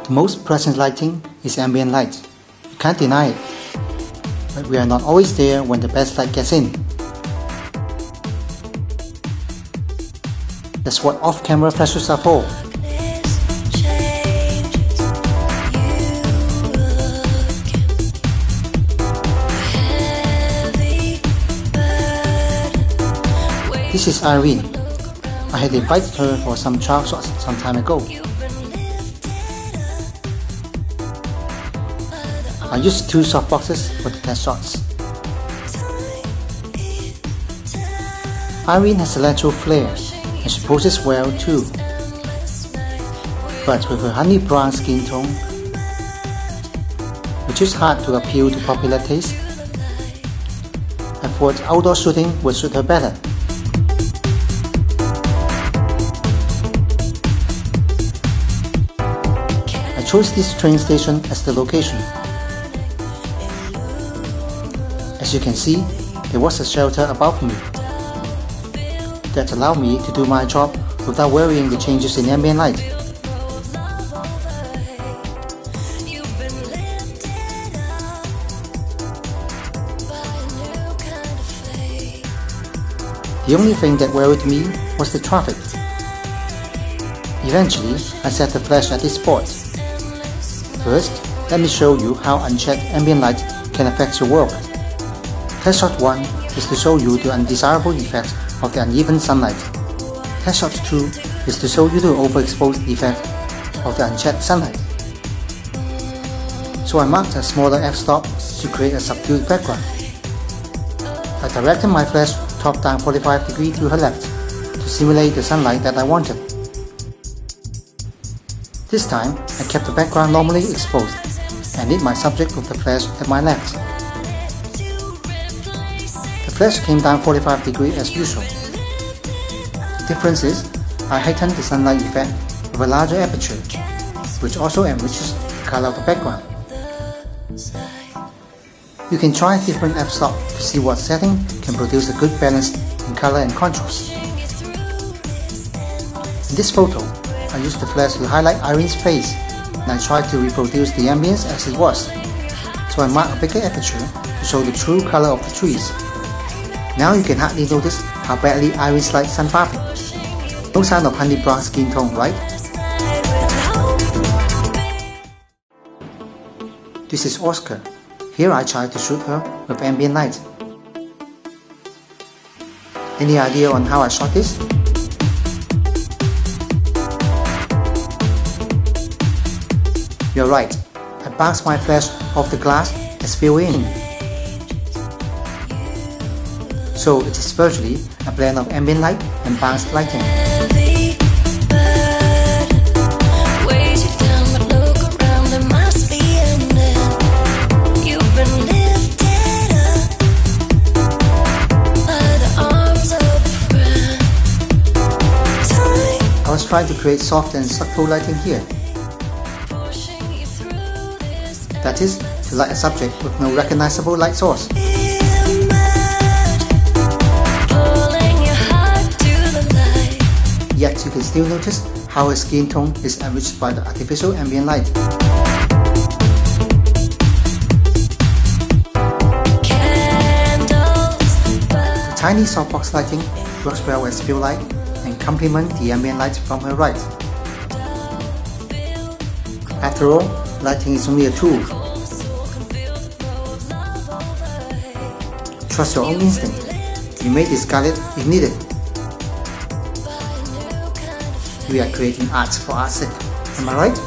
The most pleasant lighting is ambient light. You can't deny it. But we are not always there when the best light gets in. That's what off-camera flashes are for. This is Irene. I had invited her for some trial shots some time ago. I used 2 softboxes for the test shots. Irene has a lateral flare and she poses well too. But with her honey brown skin tone, which is hard to appeal to popular taste, I thought outdoor shooting would suit her better. I chose this train station as the location. As you can see, there was a shelter above me that allowed me to do my job without worrying the changes in ambient light. The only thing that worried me was the traffic. Eventually, I set the flash at this spot. First, let me show you how unchecked ambient light can affect your work. Test shot 1 is to show you the undesirable effect of the uneven sunlight. Test shot 2 is to show you the overexposed effect of the unchecked sunlight. So I marked a smaller f-stop to create a subdued background. I directed my flash top down 45 degrees to her left to simulate the sunlight that I wanted. This time, I kept the background normally exposed and lit my subject with the flash at my left. The flash came down 45 degrees as usual. The difference is, I heightened the sunlight effect with a larger aperture, which also enriches the color of the background. You can try different f-stop to see what setting can produce a good balance in color and contrast. In this photo, I used the flash to highlight Irene's face and I tried to reproduce the ambience as it was. So I marked a bigger aperture to show the true color of the trees. Now you can hardly notice how badly Irene's like sunbathing. No sign of honey brown skin tone, right? This is Oscar. Here I tried to shoot her with ambient light. Any idea on how I shot this? You're right, I bounced my flash off the glass as filled in. So it is virtually a blend of ambient light and bounced lighting. I was trying to create soft and subtle lighting here. That is, to light a subject with no recognizable light source. Yet you can still notice how her skin tone is enriched by the artificial ambient light. The tiny softbox lighting works well as fill light and complement the ambient light from her right. After all, lighting is only a tool. Trust your own instinct. You may discard it if needed. We are creating art for art's sake. Am I right?